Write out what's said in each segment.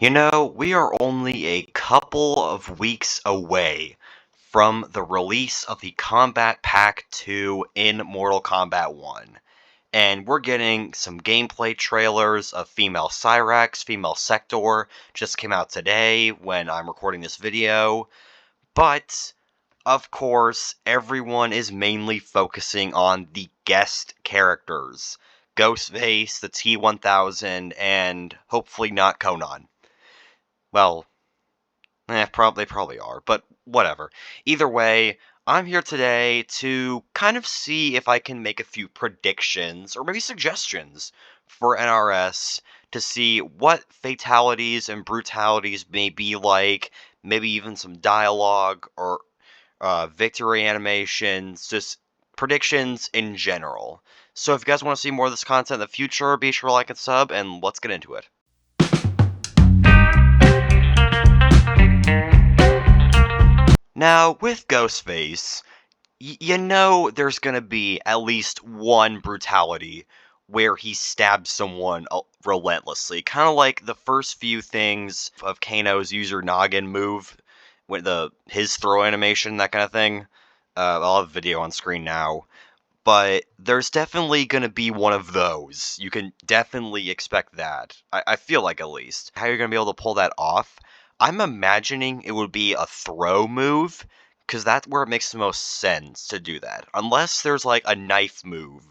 We are only a couple of weeks away from the release of the Kombat Pack 2 in Mortal Kombat 1. And we're getting some gameplay trailers of female Cyrax, female Sector, just came out today when I'm recording this video. But, of course, everyone is mainly focusing on the guest characters. Ghostface, the T-1000, and hopefully not Conan. Well, they probably are, but whatever. Either way, I'm here today to kind of see if I can make a few predictions or maybe suggestions for NRS to see what fatalities and brutalities may be like, maybe even some dialogue or victory animations, just predictions in general. So if you guys want to see more of this content in the future, be sure to like and sub, and let's get into it. Now, with Ghostface, there's gonna be at least one brutality where he stabs someone relentlessly. Kind of like the first few things of Kano's user noggin move, with his throw animation, that kind of thing. I'll have a video on screen now. But there's definitely gonna be one of those. You can definitely expect that. I feel like, at least. How you're gonna be able to pull that off? I'm imagining it would be a throw move, because that's where it makes the most sense to do that. Unless there's like a knife move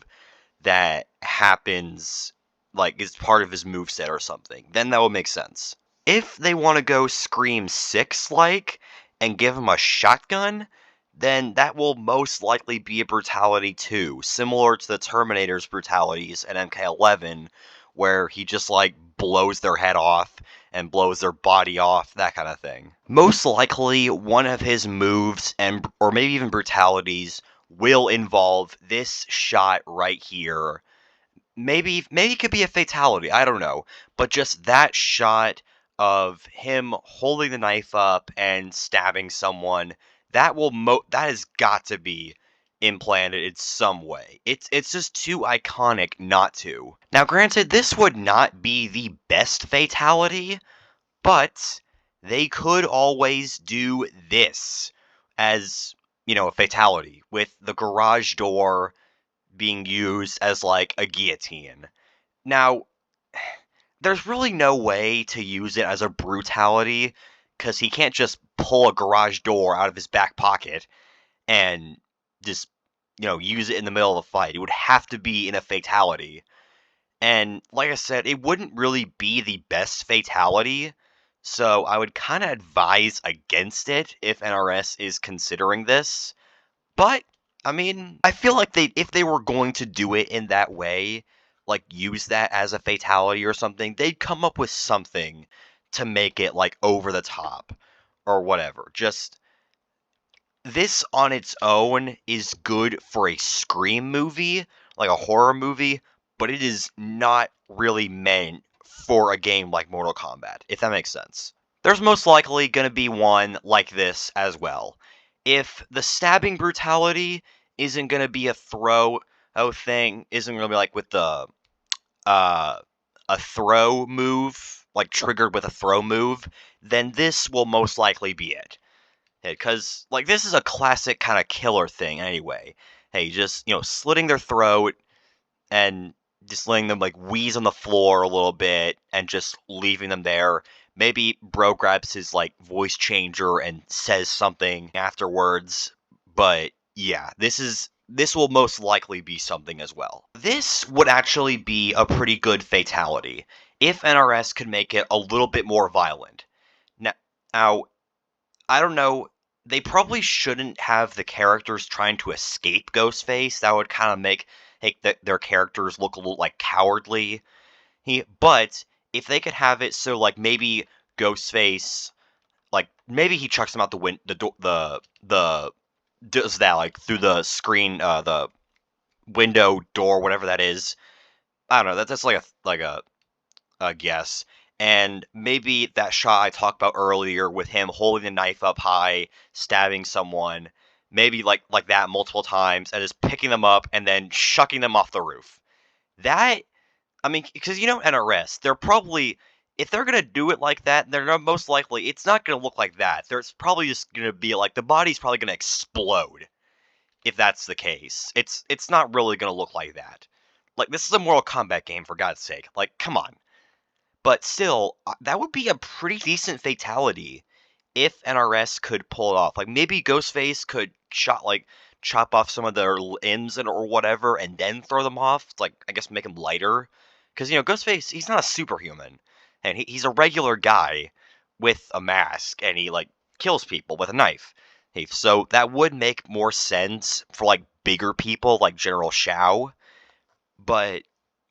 that happens, like is part of his moveset or something, then that would make sense. If they want to go Scream 6 like and give him a shotgun, then that will most likely be a brutality too, similar to the Terminator's brutalities in MK11, where he just like blows their head off and blows their body off, that kind of thing. Most likely, one of his moves and or maybe even brutalities will involve this shot right here. Maybe it could be a fatality, I don't know, but just that shot of him holding the knife up and stabbing someone, that has got to be implanted in some way. It's just too iconic not to. Now, granted, this would not be the best fatality, but they could always do this as, a fatality, with the garage door being used as like a guillotine. Now, there's really no way to use it as a brutality, because he can't just pull a garage door out of his back pocket and just, use it in the middle of a fight. It would have to be in a fatality. And like I said, it wouldn't really be the best fatality, so I would kind of advise against it if NRS is considering this. But, I mean, I feel like if they were going to do it in that way, like use that as a fatality or something, they'd come up with something to make it like over the top or whatever. Just this on its own is good for a Scream movie, like a horror movie, but it is not really meant for a game like Mortal Kombat, if that makes sense. There's most likely going to be one like this as well. If the stabbing brutality isn't going to be a throw thing, isn't going to be like with uh, a throw move, like triggered with a throw move, then this will most likely be it. Because, like, this is a classic kind of killer thing anyway. Hey, just, slitting their throat and just letting them, like, wheeze on the floor a little bit and just leaving them there. Maybe Bro grabs his, like, voice changer and says something afterwards. But, yeah, this will most likely be something as well. This would actually be a pretty good fatality if NRS could make it a little bit more violent. Now, I don't know, they probably shouldn't have the characters trying to escape Ghostface. That would kind of make their characters look a little, like, cowardly. But if they could have it so, like, maybe Ghostface, like, maybe he chucks them out does that, like, through the screen, the window, door, whatever that is. I don't know, that's like a guess. And maybe that shot I talked about earlier with him holding the knife up high, stabbing someone, maybe like that multiple times, and just picking them up and then shucking them off the roof. That, I mean, because NRS, they're probably, if they're gonna do it like that, they're not, most likely it's not gonna look like that. There's probably just gonna be like the body's probably gonna explode if that's the case. It's not really gonna look like that. Like this is a Mortal Kombat game for God's sake. Like come on. But still, that would be a pretty decent fatality if NRS could pull it off. Like maybe Ghostface could chop off some of their limbs or whatever, and then throw them off. Like I guess make them lighter, because Ghostface he's not a superhuman, and he's a regular guy with a mask, and he like kills people with a knife. So that would make more sense for like bigger people like General Shao, but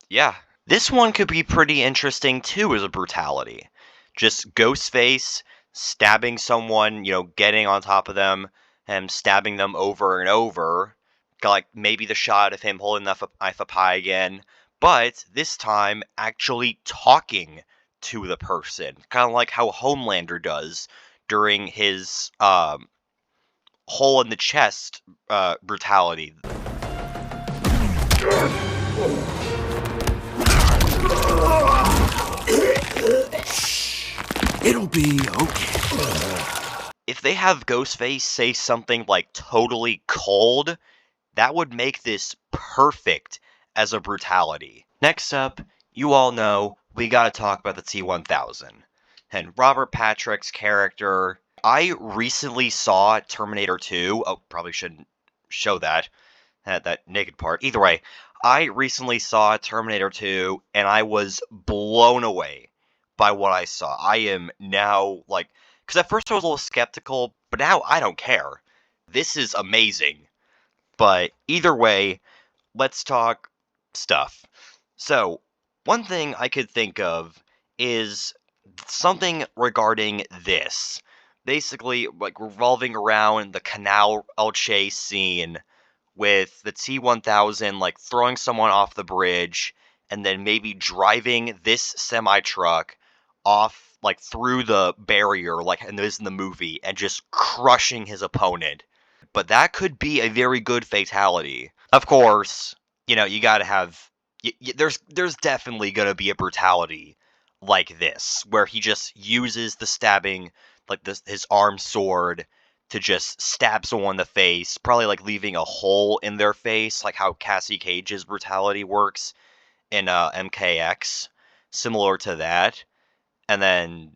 yeah, this one could be pretty interesting too as a brutality. Just Ghostface stabbing someone, getting on top of them and stabbing them over and over. Like maybe the shot of him holding the knife up high again, but this time actually talking to the person. Kind of like how Homelander does during his hole in the chest brutality. It'll be okay. If they have Ghostface say something like totally cold, that would make this perfect as a brutality. Next up, you all know we gotta talk about the T-1000. And Robert Patrick's character. I recently saw Terminator 2. Oh, probably shouldn't show that naked part. Either way, I recently saw Terminator 2, and I was blown away by what I saw. I am now, because at first I was a little skeptical, but now I don't care. This is amazing. But either way, let's talk stuff. So, one thing I could think of is something regarding this. Basically, like revolving around the canal chase scene with the T-1000 like throwing someone off the bridge and then maybe driving this semi-truck off like through the barrier like it is in the movie and just crushing his opponent. But that could be a very good fatality. Of course, you got to have there's definitely going to be a brutality like this where he just uses the stabbing like his arm sword to just stab someone in the face, probably like leaving a hole in their face, like how Cassie Cage's brutality works in MKX, similar to that. And then,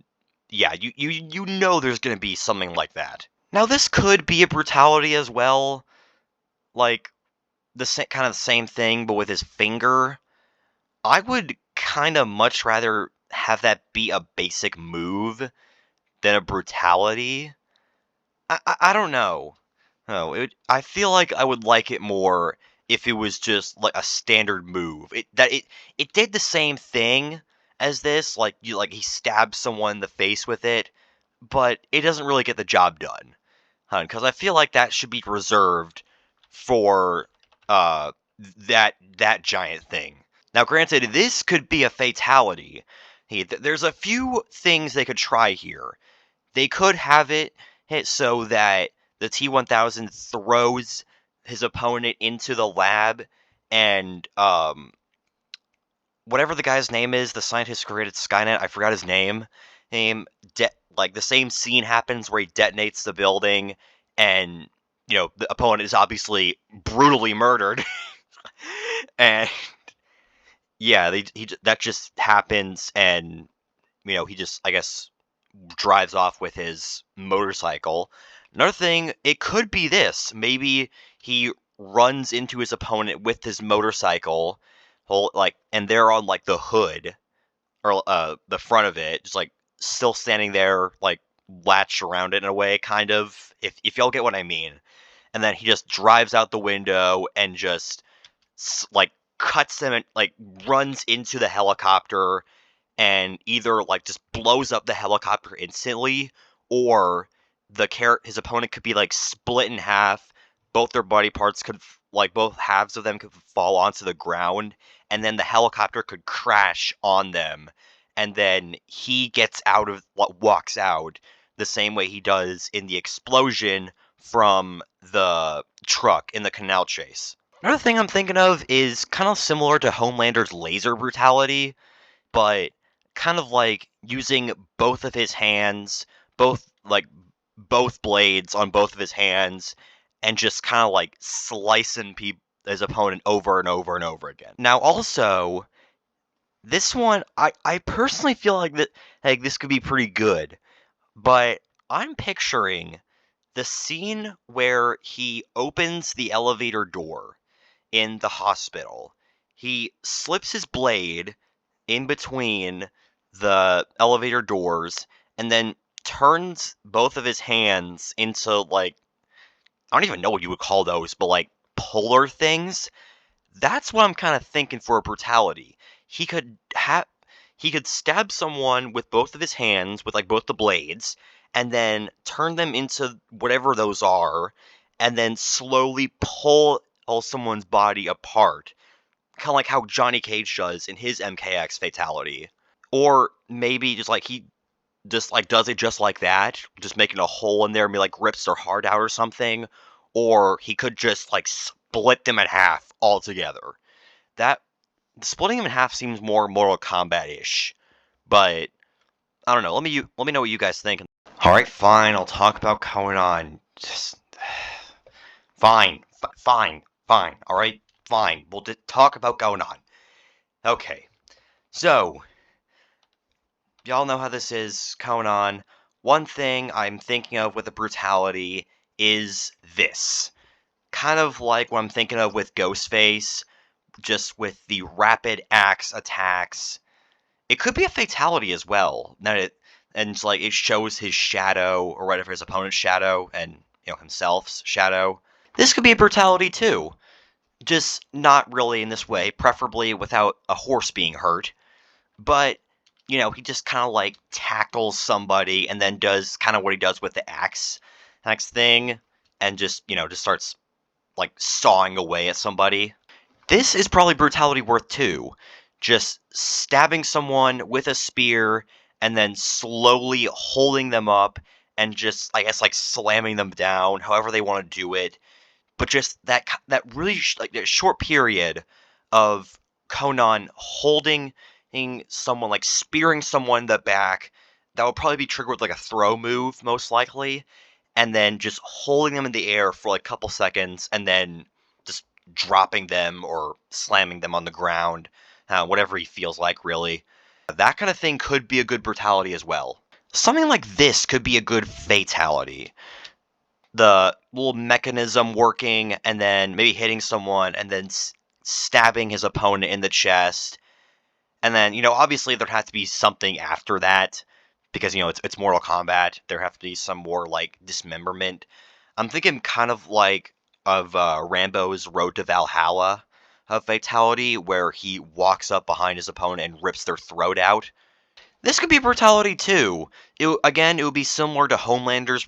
yeah, you know there's gonna be something like that. Now this could be a brutality as well, like kind of the same thing, but with his finger. I would kind of much rather have that be a basic move than a brutality. I don't know. No, I feel like I would like it more if it was just like a standard move. It did the same thing as this, like he stabs someone in the face with it, but it doesn't really get the job done. Because I feel like that should be reserved for that giant thing. Now, granted, this could be a fatality. There's a few things they could try here. They could have it hit so that the T-1000 throws his opponent into the lab, and whatever the guy's name is, the scientist who created Skynet, I forgot his name. Like the same scene happens where he detonates the building, and the opponent is obviously brutally murdered, and yeah, that just happens, and he just I guess drives off with his motorcycle. Another thing, it could be this. Maybe he runs into his opponent with his motorcycle, and they're on like the hood or the front of it, just like still standing there, like latched around it in a way, kind of. If y'all get what I mean. And then he just drives out the window and just like cuts them and like runs into the helicopter and either like just blows up the helicopter instantly, or his opponent could be like split in half. Both their body parts could like both halves of them could fall onto the ground, and then the helicopter could crash on them, and then he walks out the same way he does in the explosion from the truck in the canal chase. Another thing I'm thinking of is kind of similar to Homelander's laser brutality, but kind of like using both of his hands, both like both blades on both of his hands, and just kind of like slicing his opponent over and over and over again. Now, also, this one, I personally feel like this could be pretty good, but I'm picturing the scene where he opens the elevator door in the hospital. He slips his blade in between the elevator doors and then turns both of his hands into like, I don't even know what you would call those, but like polar things. That's what I'm kind of thinking for a brutality. He could have he could stab someone with both of his hands with like both the blades and then turn them into whatever those are and then slowly pull someone's body apart. Kind of like how Johnny Cage does in his MKX Fatality. Or maybe just like he just like does it just like that, just making a hole in there and be like rips their heart out or something. Or he could just like split them in half altogether. That splitting them in half seems more Mortal Kombat-ish, but I don't know. Let me know what you guys think. All right, fine. I'll talk about going on. Just fine, fine. All right, fine. We'll talk about going on. Okay, so y'all know how this is going on. One thing I'm thinking of with the brutality is this. Kind of like what I'm thinking of with Ghostface, just with the rapid axe attacks. It could be a fatality as well. And it's like it shows his shadow or whatever, his opponent's shadow and himself's shadow. This could be a brutality too. Just not really in this way, preferably without a horse being hurt. But he just kind of like tackles somebody and then does kind of what he does with the axe thing, and just starts like sawing away at somebody. This is probably brutality worth 2. Just stabbing someone with a spear and then slowly holding them up and just, I guess, like slamming them down, however they want to do it. But just that really like that short period of Conan holding someone, like spearing someone in the back, that would probably be triggered with like a throw move, most likely, and then just holding them in the air for like a couple seconds, and then just dropping them or slamming them on the ground, whatever he feels like, really. That kind of thing could be a good brutality as well. Something like this could be a good fatality. The little mechanism working, and then maybe hitting someone, and then stabbing his opponent in the chest. And then, obviously there'd have to be something after that, because, it's Mortal Kombat. There have to be some more, like, dismemberment. I'm thinking kind of like of Rambo's Road to Valhalla fatality, where he walks up behind his opponent and rips their throat out. This could be brutality too. Again, it would be similar to Homelander's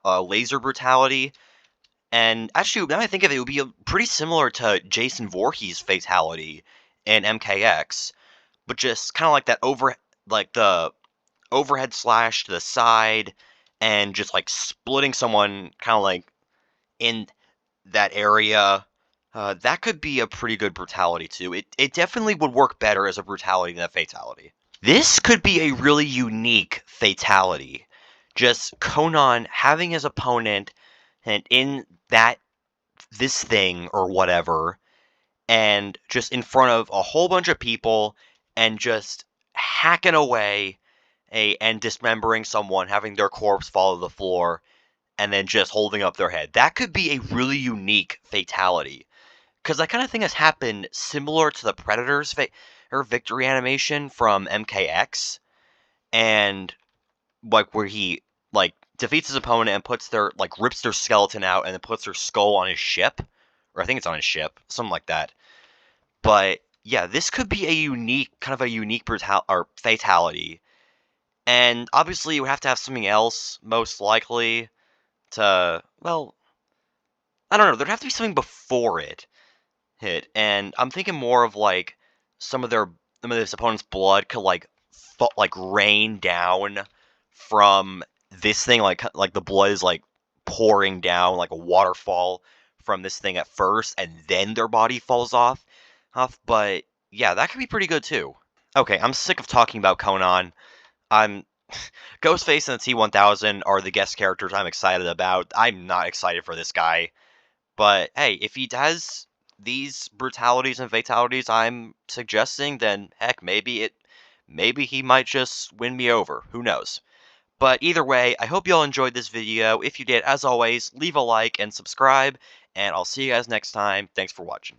laser brutality. And actually, now I think of it, it would be pretty similar to Jason Voorhees' fatality in MKX, but just kind of like like the overhead slash to the side, and just like splitting someone kind of like in that area. That could be a pretty good brutality too. It definitely would work better as a brutality than a fatality. This could be a really unique fatality. Just Conan having his opponent and in this thing or whatever, and just in front of a whole bunch of people, and just hacking away and dismembering someone, having their corpse fall to the floor, and then just holding up their head. That could be a really unique fatality. Because that kind of thing has happened similar to the Predator's victory animation from MKX, and like where he like defeats his opponent and puts rips their skeleton out and then puts their skull on his ship, or I think it's on his ship, something like that. But yeah, this could be a unique fatality, and obviously you would have to have something else, most likely, to, well, I don't know. There'd have to be something before it hit, and I'm thinking more of like some of this opponent's blood could like rain down from this thing, like the blood is like pouring down like a waterfall from this thing at first, and then their body falls off. But yeah, that could be pretty good too. Okay, I'm sick of talking about Conan. I'm Ghostface and the T-1000 are the guest characters I'm excited about. I'm not excited for this guy. But hey, if he does these brutalities and fatalities I'm suggesting, then heck, maybe he might just win me over. Who knows? But either way, I hope you all enjoyed this video. If you did, as always, leave a like and subscribe, and I'll see you guys next time. Thanks for watching.